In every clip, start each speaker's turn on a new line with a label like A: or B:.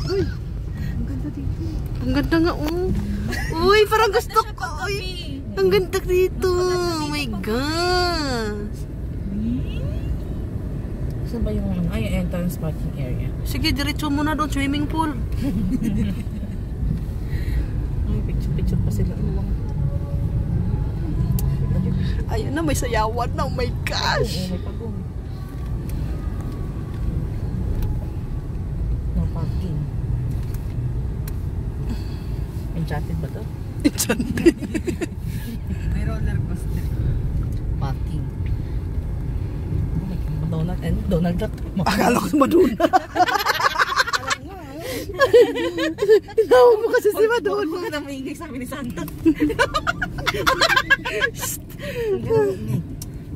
A: Uy, ang ganda dito. Ang ganda nga, oh. Uy, parang gusto ko. Uy, ang ganda dito. Oh my gosh.
B: Saan ba yung entrance parking area?
A: Sige, diretso muna doon, swimming pool.
B: Ay, picture pa sila.
A: Ayun na, may sayawan na. Oh my gosh.
B: May pagong. No parking. Enchanted ba to?
A: Enchanted.
B: May roller coaster. Parking. Donald Duck.
A: Akala ko si Madonna. Tinawag mo kasi si Madonna.
B: Huwag ka na maingay sa amin ni Santa.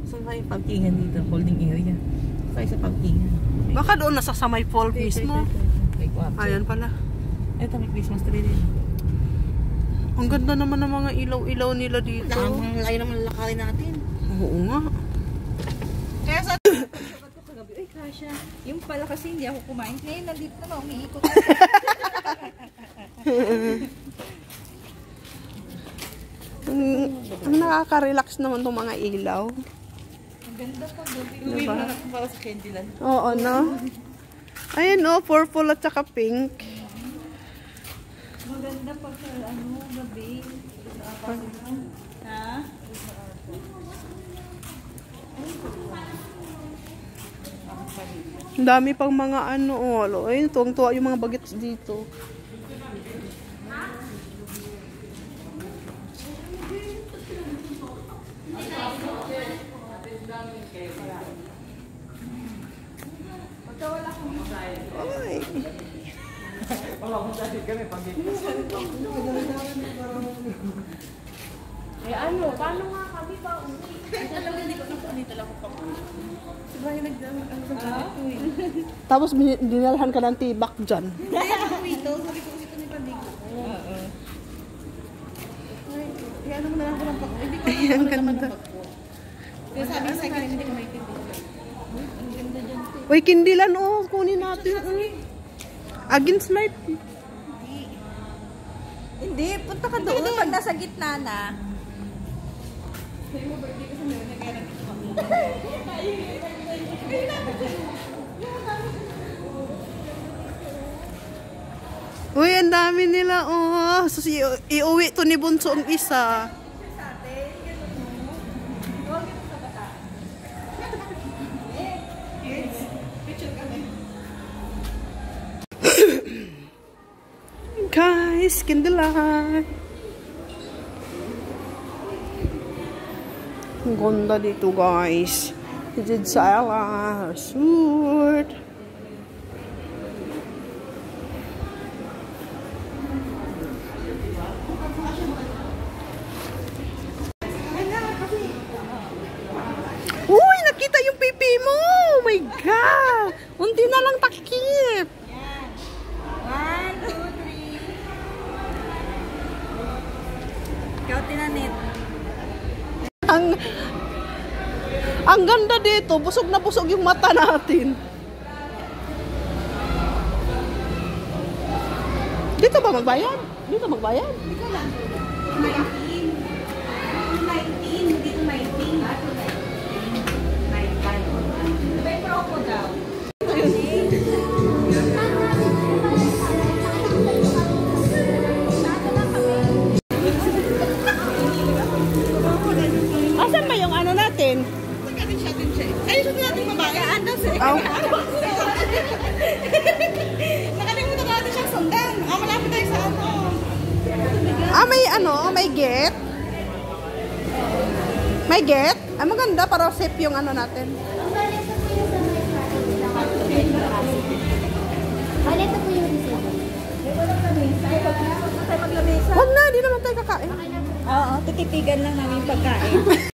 B: Saan ba yung parkingan dito? Holding area. Saan sa parkingan?
A: Baka doon nasa sa may fall mismo. Ayan pala.
B: Ito may Christmas tree din.
A: Ang ganda naman ng mga ilaw-ilaw nila dito.
B: Ang layo naman lakarin natin.
A: Oo nga.
C: Kaya sa kagabi, ay Kasha, yung pala kasi hindi ako kumain. Ngayon nandito na, umiikot.
A: Ang nakaka-relax naman itong mga ilaw.
C: Ang ganda pa gabi.
B: Uwi mo na para sa Candyland.
A: Oo, no? Ayan, no? Purple at saka pink.
C: Maganda pa sa gabi. Ha?
A: Ang dami pang mga ano, oh. Ayun, tuwang-tuwa yung mga bagets dito. Ay.
C: Eh ano, paano nga kami ba uwi? Alam mo, hindi ko dito lang ako pa. Diba yung
A: Tapos dinalhan ka ng tibak dyan.
C: Hindi ako ito. Sabi ko ito ni Pandigo. Oo. Kaya ano mo na lang ko ng pagko. Hindi ko
A: Ayan, ganda.
C: Kaya sabi sa akin, hindi ko maintindihan. Ang ganda dyan.
A: Uy, kindilan, oh. Kunin natin. Against light.
C: Hindi, punta ka doon. Pag nasa gitna na. Sabi mo, birthday kasi meron na kaya nagkita kami.
A: Uy, ang dami nila, oh. So, iuwi to ni Bunso ang isa. Guys, candlelight. Ang ganda dito, guys. Did Sala Resort. Uy, nakita yung pipi mo. Oh my God. Unti na lang takip.
C: 1, 2, 3. Ikaw tinanit.
A: Ang ganda dito, busog na busog yung mata natin. Dito ba magbayad? Dito magbayad?
C: Dito lang. 19. 19. Dito 19. 19. May propo daw.
A: Asan ba yung ano natin?
C: Ay, ito natin babae. Ano sa nakalimutan ko natin siyang sundan. Malapit tayo sa ano.
A: May ano? May get? May get? Maganda para safe yung ano natin.
D: Ito po yung
C: Tayo maglamesa.
A: Huwag na, hindi naman tayo kakain.
C: Oo, tititigan lang namin pagkain.